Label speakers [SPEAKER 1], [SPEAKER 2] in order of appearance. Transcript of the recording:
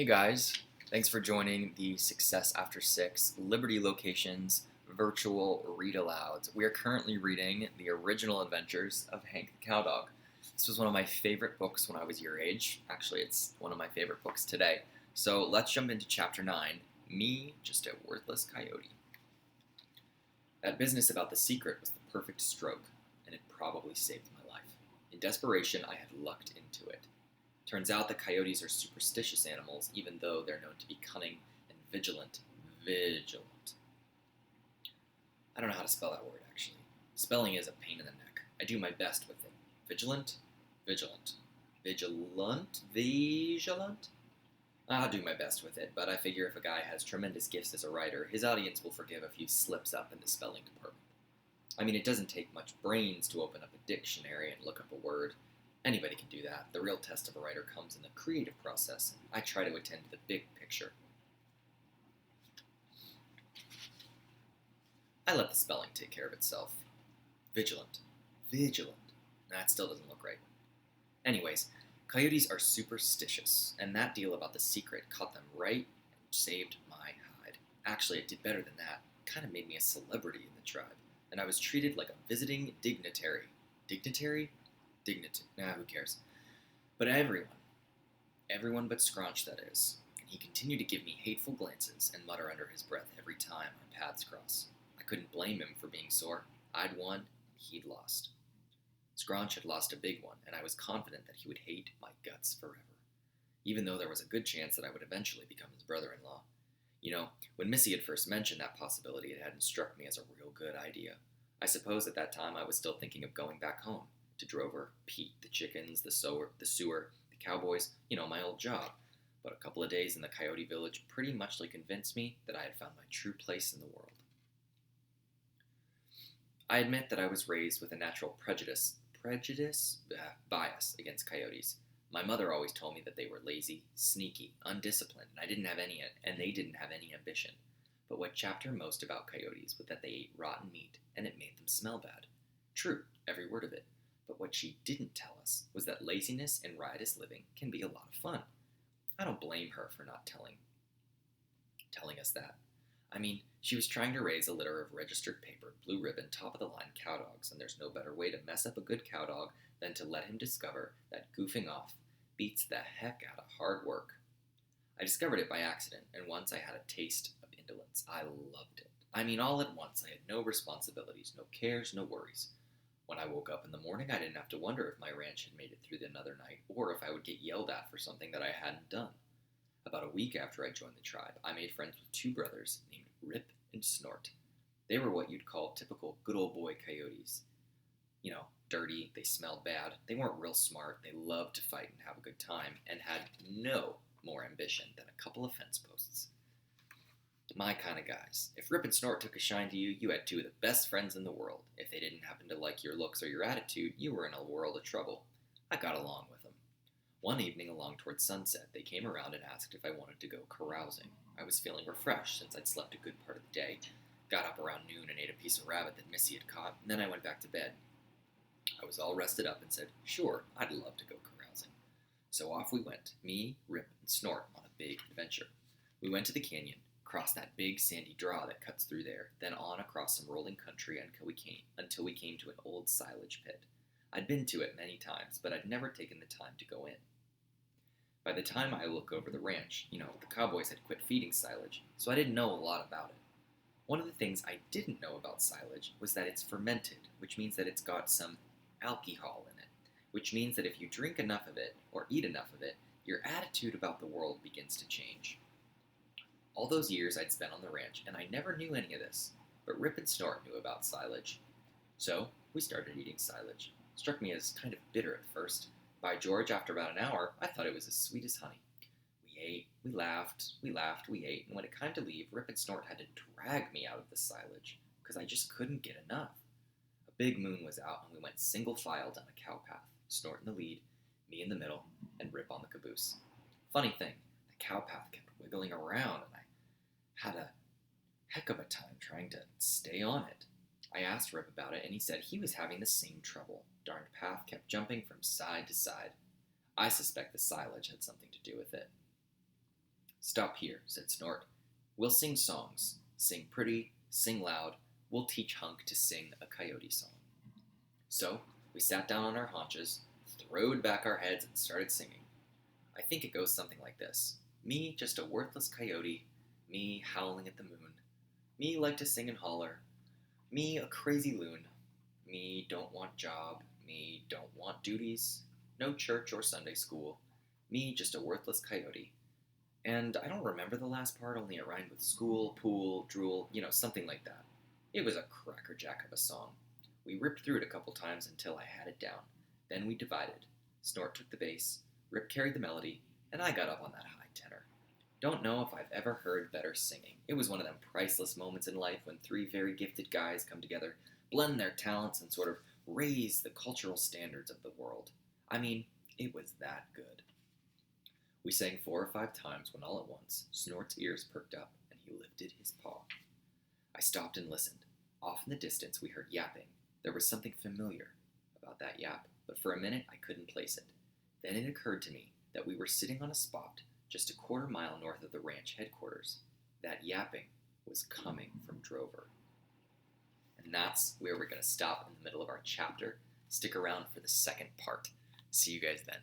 [SPEAKER 1] Hey guys, thanks for joining the Success After 6 Liberty Locations virtual read alouds. We are currently reading The Original Adventures of Hank the Cowdog. This was one of my favorite books when I was your age. Actually, it's one of my favorite books today. So let's jump into Chapter 9, Me, Just a Worthless Coyote. That business about the secret was the perfect stroke, and it probably saved my life. In desperation, I had lucked into it. Turns out that coyotes are superstitious animals, even though they're known to be cunning and vigilant. Vigilant. I don't know how to spell that word, actually. Spelling is a pain in the neck. I do my best with it. Vigilant? Vigilant. Vigilant? Vigilant? I'll do my best with it, but I figure if a guy has tremendous gifts as a writer, his audience will forgive a few slips up in the spelling department. I mean, it doesn't take much brains to open up a dictionary and look up a word. Anybody can do that. The real test of a writer comes in the creative process, and I try to attend to the big picture. I let the spelling take care of itself. Vigilant. Vigilant. That still doesn't look right. Anyways, coyotes are superstitious, and that deal about the secret caught them right and saved my hide. Actually, it did better than that. It kind of made me a celebrity in the tribe, and I was treated like a visiting dignitary. Dignitary? Nah, who cares? But everyone but Scraunch, that is. And he continued to give me hateful glances and mutter under his breath every time our paths crossed. I couldn't blame him for being sore. I'd won, and he'd lost. Scraunch had lost a big one, and I was confident that he would hate my guts forever, even though there was a good chance that I would eventually become his brother-in-law. You know, when Missy had first mentioned that possibility, it hadn't struck me as a real good idea. I suppose at that time I was still thinking of going back home. To Drover, Pete, the chickens, the sewer, the cowboys, my old job. But a couple of days in the coyote village pretty muchly convinced me that I had found my true place in the world. I admit that I was raised with a natural bias against coyotes. My mother always told me that they were lazy, sneaky, undisciplined, and they didn't have any ambition. But what chapped her most about coyotes was that they ate rotten meat, and it made them smell bad. True, every word of it. But what she didn't tell us was that laziness and riotous living can be a lot of fun. I don't blame her for not telling us that. I mean, she was trying to raise a litter of registered paper, blue ribbon, top-of-the-line cowdogs, and there's no better way to mess up a good cowdog than to let him discover that goofing off beats the heck out of hard work. I discovered it by accident, and once I had a taste of indolence. I loved it. I mean, all at once, I had no responsibilities, no cares, no worries. When I woke up in the morning, I didn't have to wonder if my ranch had made it through another night, or if I would get yelled at for something that I hadn't done. About a week after I joined the tribe, I made friends with two brothers named Rip and Snort. They were what you'd call typical good old boy coyotes. Dirty, they smelled bad, they weren't real smart, they loved to fight and have a good time, and had no more ambition than a couple of fence posts. My kind of guys. If Rip and Snort took a shine to you, you had two of the best friends in the world. If they didn't happen to like your looks or your attitude, you were in a world of trouble. I got along with them. One evening along towards sunset, they came around and asked if I wanted to go carousing. I was feeling refreshed since I'd slept a good part of the day, got up around noon and ate a piece of rabbit that Missy had caught, and then I went back to bed. I was all rested up and said, sure, I'd love to go carousing. So off we went, me, Rip, and Snort on a big adventure. We went to the canyon, crossed that big sandy draw that cuts through there, then on across some rolling country until we came to an old silage pit. I'd been to it many times, but I'd never taken the time to go in. By the time I look over the ranch, the cowboys had quit feeding silage, so I didn't know a lot about it. One of the things I didn't know about silage was that it's fermented, which means that it's got some alcohol in it, which means that if you drink enough of it, or eat enough of it, your attitude about the world begins to change. All those years I'd spent on the ranch, and I never knew any of this, but Rip and Snort knew about silage. So, we started eating silage. Struck me as kind of bitter at first. By George, after about an hour, I thought it was as sweet as honey. We ate, we laughed, we ate, and when it came to leave, Rip and Snort had to drag me out of the silage, because I just couldn't get enough. A big moon was out, and we went single file down a cow path, Snort in the lead, me in the middle, and Rip on the caboose. Funny thing, the cow path kept wiggling around, and I had a heck of a time trying to stay on it. I asked Rip about it, and he said he was having the same trouble. Darned path kept jumping from side to side. I suspect the silage had something to do with it. "Stop here," said Snort. "We'll sing songs. Sing pretty, sing loud. We'll teach Hunk to sing a coyote song." So we sat down on our haunches, throwed back our heads, and started singing. I think it goes something like this. Me, just a worthless coyote. Me, howling at the moon. Me, like to sing and holler. Me, a crazy loon. Me, don't want job. Me, don't want duties. No church or Sunday school. Me, just a worthless coyote. And I don't remember the last part, only it rhymed with school, pool, drool, something like that. It was a crackerjack of a song. We ripped through it a couple times until I had it down. Then we divided. Snort took the bass, Rip carried the melody, and I got up on that high tenor. Don't know if I've ever heard better singing. It was one of them priceless moments in life when three very gifted guys come together, blend their talents, and sort of raise the cultural standards of the world. I mean, it was that good. We sang 4 or 5 times when all at once Snort's ears perked up and he lifted his paw. I stopped and listened. Off in the distance we heard yapping. There was something familiar about that yap, but for a minute I couldn't place it. Then it occurred to me that we were sitting on a spot just a quarter mile north of the ranch headquarters. That yapping was coming from Drover. And that's where we're going to stop in the middle of our chapter. Stick around for the second part. See you guys then.